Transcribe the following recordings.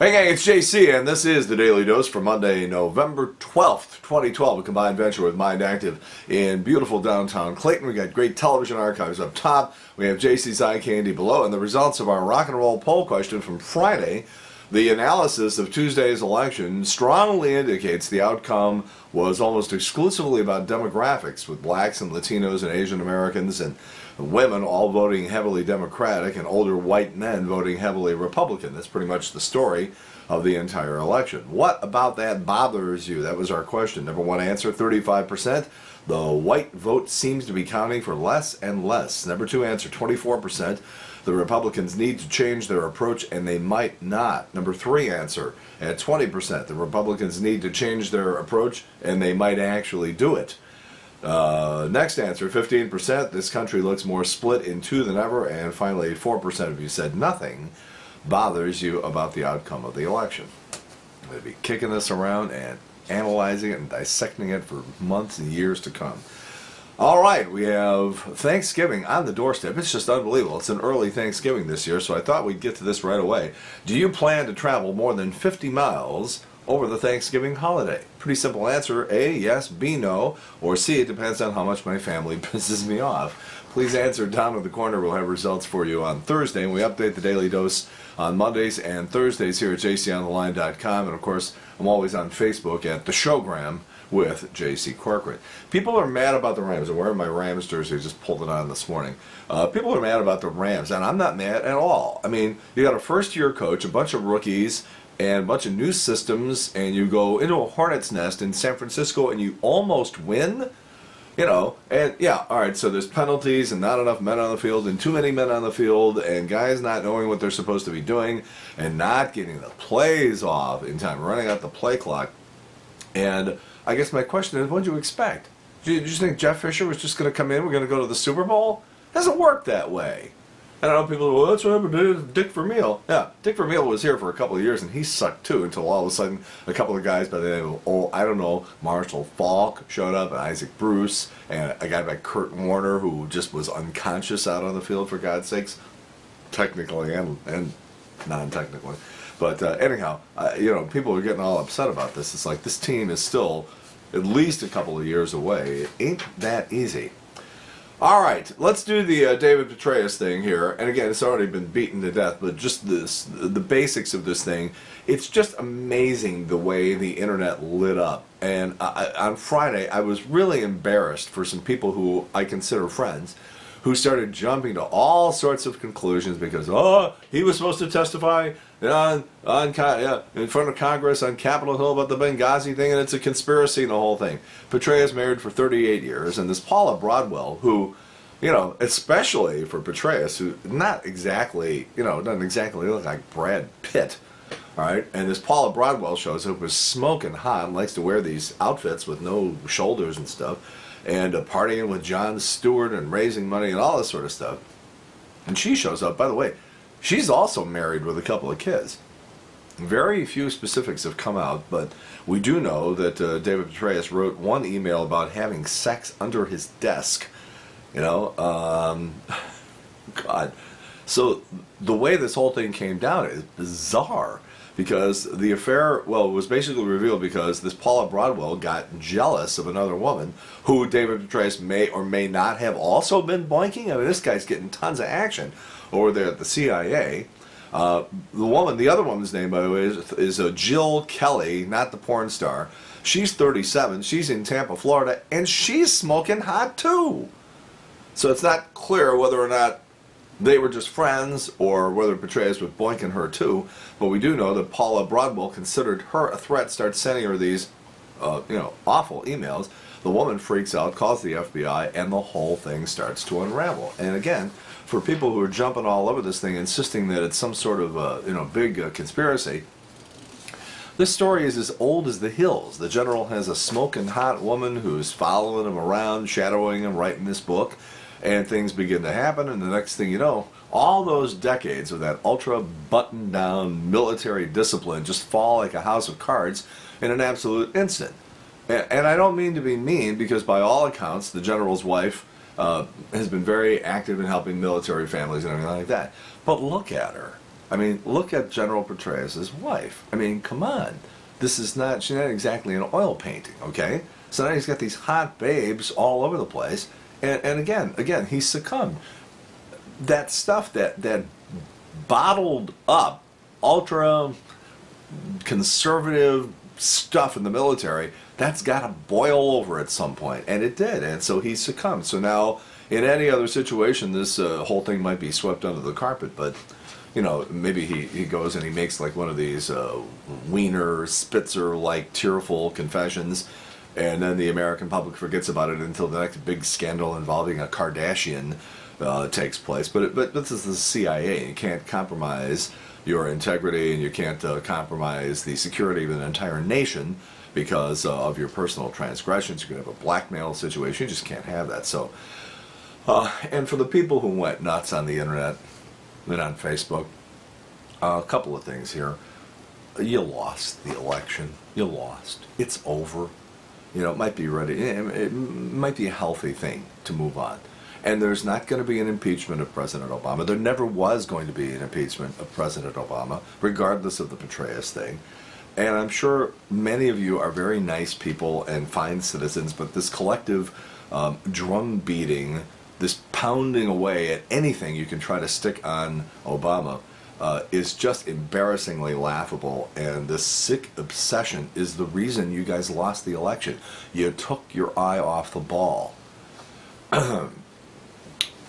Hey gang, it's JC, and this is the Daily Dose for Monday, November 12th, 2012, a combined venture with Mind Active in beautiful downtown Clayton. We got great television archives up top. We have JC's Eye Candy below, and the results of our rock and roll poll question from Friday. The analysis of Tuesday's election strongly indicates the outcome was almost exclusively about demographics, with blacks and Latinos and Asian Americans and women all voting heavily Democratic and older white men voting heavily Republican. That's pretty much the story of the entire election. What about that bothers you? That was our question. Number one answer, 35%. The white vote seems to be counting for less and less. Number two answer, 24%. The Republicans need to change their approach, and they might not. Number three answer, at 20%. The Republicans need to change their approach, and they might actually do it. Next answer, 15%. This country looks more split in two than ever. And finally, 4% of you said nothing bothers you about the outcome of the election. I'm going to be kicking this around and analyzing it and dissecting it for months and years to come. All right, we have Thanksgiving on the doorstep. It's just unbelievable. It's an early Thanksgiving this year, so I thought we'd get to this right away. Do you plan to travel more than 50 miles over the Thanksgiving holiday? Pretty simple answer. A, yes. B, no. Or C, it depends on how much my family pisses me off. Please answer down in the corner. We'll have results for you on Thursday, and we update the Daily Dose on Mondays and Thursdays here at jcontheline.com. And of course, I'm always on Facebook at The Showgram with J.C. Corcoran. People are mad about the Rams. I'm wearing my Rams jersey. I just pulled it on this morning. People are mad about the Rams, and I'm not mad at all. I mean, you got a first-year coach, a bunch of rookies, and a bunch of new systems, and you go into a hornet's nest in San Francisco and you almost win, you know, and yeah, all right, so there's penalties and not enough men on the field and too many men on the field and guys not knowing what they're supposed to be doing and not getting the plays off in time, running out the play clock. And I guess my question is, what did you expect? Did you think Jeff Fisher was just going to come in, we're going to go to the Super Bowl? It doesn't work that way. I don't know, people go, well, that's what happened to Dick Vermeil. Yeah, Dick Vermeil was here for a couple of years, and he sucked too, until all of a sudden a couple of guys by the name of, I don't know, Marshall Faulk showed up, and Isaac Bruce, and a guy like Kurt Warner, who just was unconscious out on the field, for God's sakes, technically and non-technically. But anyhow, you know, people are getting all upset about this. It's like this team is still at least a couple of years away. It ain't that easy. All right, let's do the David Petraeus thing here. And again, it's already been beaten to death, but just the basics of this thing, it's just amazing the way the internet lit up. And on Friday, I was really embarrassed for some people who I consider friends, who started jumping to all sorts of conclusions because, oh, he was supposed to testify in front of Congress on Capitol Hill about the Benghazi thing, and it's a conspiracy and the whole thing. Petraeus married for 38 years, and this Paula Broadwell, who, you know, especially for Petraeus, who not exactly, you know, doesn't exactly look like Brad Pitt, all right? And this Paula Broadwell shows up, was smoking hot, and likes to wear these outfits with no shoulders and stuff, and partying with Jon Stewart and raising money and all this sort of stuff. And she shows up, by the way, she's also married with a couple of kids. Very few specifics have come out, but we do know that David Petraeus wrote one email about having sex under his desk. You know, God. So the way this whole thing came down is bizarre, because the affair, well, it was basically revealed because this Paula Broadwell got jealous of another woman who David Petraeus may or may not have also been boinking. I mean, this guy's getting tons of action over there at the CIA. The other woman's name, by the way, is Jill Kelly, not the porn star. She's 37. She's in Tampa, Florida, and she's smoking hot too. So it's not clear whether or not they were just friends or whether Petraeus was boinking her too. But we do know that Paula Broadwell considered her a threat, starts sending her these, you know, awful emails. The woman freaks out, calls the FBI, and the whole thing starts to unravel. And again, for people who are jumping all over this thing, insisting that it's some sort of, you know, big conspiracy, this story is as old as the hills. The general has a smoking hot woman who's following him around, shadowing him, writing this book, and things begin to happen, and the next thing you know, all those decades of that ultra buttoned down military discipline just fall like a house of cards in an absolute instant. And I don't mean to be mean, because by all accounts, the general's wife has been very active in helping military families and everything like that. But look at her. I mean, look at General Petraeus' wife. I mean, come on. She's not exactly an oil painting, okay? So now he's got these hot babes all over the place. And again, he succumbed. That stuff, that bottled up, ultra conservative stuff in the military, that's got to boil over at some point. And it did. And so he succumbed. So now, in any other situation, this whole thing might be swept under the carpet. But, you know, maybe he goes and he makes like one of these Wiener, Spitzer-like tearful confessions. And then the American public forgets about it until the next big scandal involving a Kardashian takes place. But this is the CIA. You can't compromise your integrity, and you can't compromise the security of an entire nation because of your personal transgressions. You could have a blackmail situation. You just can't have that. So, and for the people who went nuts on the internet and on Facebook, a couple of things here. You lost the election. You lost. It's over. You know, it might be ready. It might be a healthy thing to move on. And there's not going to be an impeachment of President Obama. There never was going to be an impeachment of President Obama, regardless of the Petraeus thing. And I'm sure many of you are very nice people and fine citizens, but this collective drum beating, this pounding away at anything you can try to stick on Obama is just embarrassingly laughable. And this sick obsession is the reason you guys lost the election. You took your eye off the ball.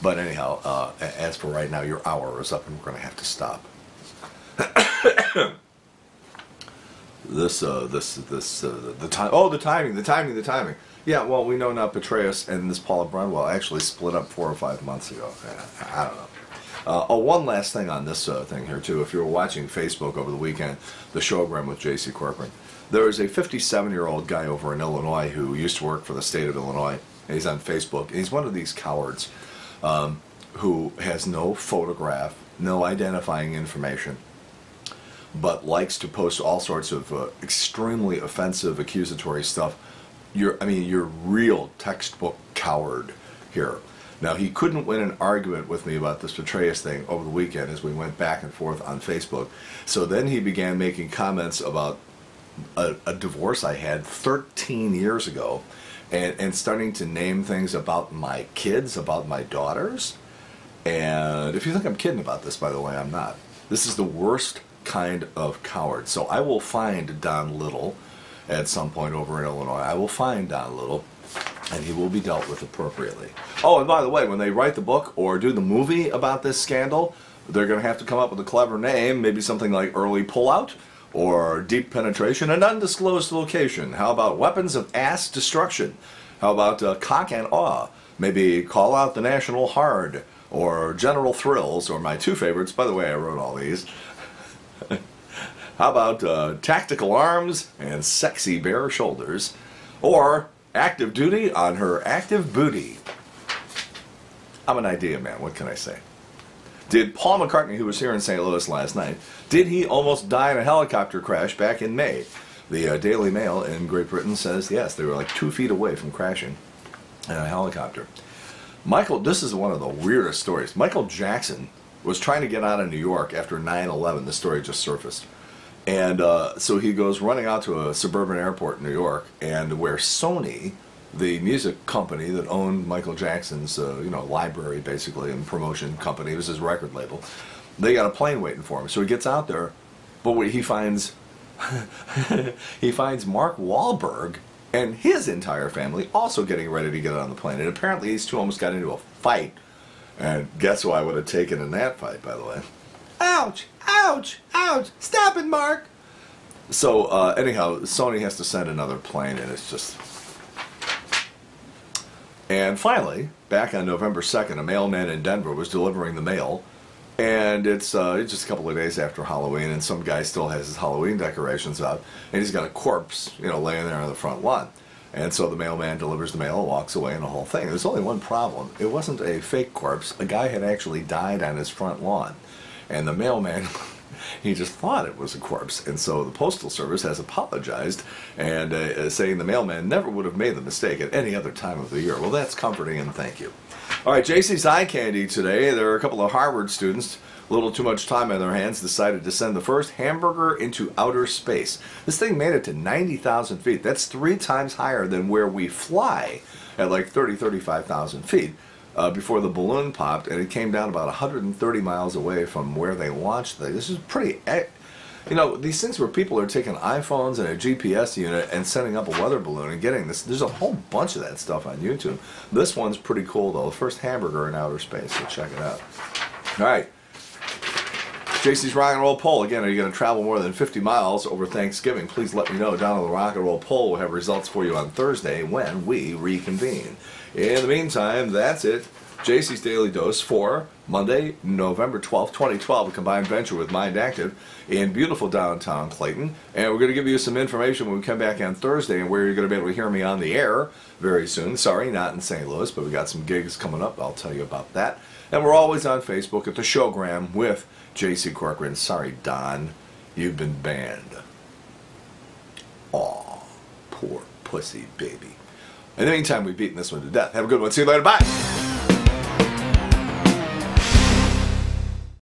But anyhow, as for right now, your hour is up and we're going to have to stop. The time. Oh, the timing. Yeah, well, we know now Petraeus and this Paula Brunwell actually split up 4 or 5 months ago. I don't know. One last thing on this thing here, too. If you were watching Facebook over the weekend, the showgram with J.C. Corcoran, there is a 57-year-old guy over in Illinois who used to work for the state of Illinois. And he's on Facebook. And he's one of these cowards who has no photograph, no identifying information, but likes to post all sorts of extremely offensive, accusatory stuff. You're real textbook coward here. Now, he couldn't win an argument with me about this Petraeus thing over the weekend as we went back and forth on Facebook. So then he began making comments about a divorce I had 13 years ago and starting to name things about my kids, about my daughters. And if you think I'm kidding about this, by the way, I'm not. This is the worst kind of coward. So I will find Don Little at some point over in Illinois. I will find Don Little, and he will be dealt with appropriately. Oh, and by the way, when they write the book or do the movie about this scandal, they're going to have to come up with a clever name, maybe something like Early Pullout, or Deep Penetration, an undisclosed location. How about Weapons of Ass Destruction? How about Cock and Awe? Maybe Call Out the National Hard, or General Thrills, or my 2 favorites. By the way, I wrote all these. How about Tactical Arms and Sexy Bare Shoulders, or Active Duty on Her Active Booty? I'm an idea man, what can I say? Did Paul McCartney, who was here in St. Louis last night, did he almost die in a helicopter crash back in May? The Daily Mail in Great Britain says yes, they were like 2 feet away from crashing in a helicopter. This is one of the weirdest stories. Michael Jackson was trying to get out of New York after 9/11. The story just surfaced. And so he goes running out to a suburban airport in New York, and where Sony, the music company that owned Michael Jackson's library basically and promotion company, it was his record label, they got a plane waiting for him. So he gets out there, but he finds he finds Mark Wahlberg and his entire family also getting ready to get on the plane. And apparently these two almost got into a fight. And guess who I would have taken in that fight, by the way? Ouch! Ouch! Ouch! Stop it, Mark! So, anyhow, Sony has to send another plane, and it's just... And finally, back on November 2nd, a mailman in Denver was delivering the mail, and it's just a couple of days after Halloween, and some guy still has his Halloween decorations up, and he's got a corpse, laying there on the front lawn. And so the mailman delivers the mail, walks away, and the whole thing. There's only one problem. It wasn't a fake corpse. A guy had actually died on his front lawn. And the mailman, he just thought it was a corpse. And so the Postal Service has apologized and saying the mailman never would have made the mistake at any other time of the year. Well, that's comforting, and thank you. All right, JC's Eye Candy today. There are a couple of Harvard students, a little too much time on their hands, decided to send the first hamburger into outer space. This thing made it to 90,000 feet. That's 3 times higher than where we fly at like 35,000 feet before the balloon popped, and it came down about 130 miles away from where they launched it. This is pretty... You know, these things where people are taking iPhones and a GPS unit and sending up a weather balloon and getting this, there's a whole bunch of that stuff on YouTube. This one's pretty cool, though. The first hamburger in outer space, so check it out. All right. JC's Rock and Roll Poll. Again, are you going to travel more than 50 miles over Thanksgiving? Please let me know down on the Rock and Roll Poll. We'll have results for you on Thursday when we reconvene. In the meantime, that's it. JC's Daily Dose for Monday, November 12th, 2012, a combined venture with Mind Active in beautiful downtown Clayton. And we're going to give you some information when we come back on Thursday and where you're going to be able to hear me on the air very soon. Sorry, not in St. Louis, but we got some gigs coming up. I'll tell you about that. And we're always on Facebook at the Showgram with JC Corcoran. Sorry, Don, you've been banned. Aw, poor pussy baby. In the meantime, we've beaten this one to death. Have a good one. See you later. Bye.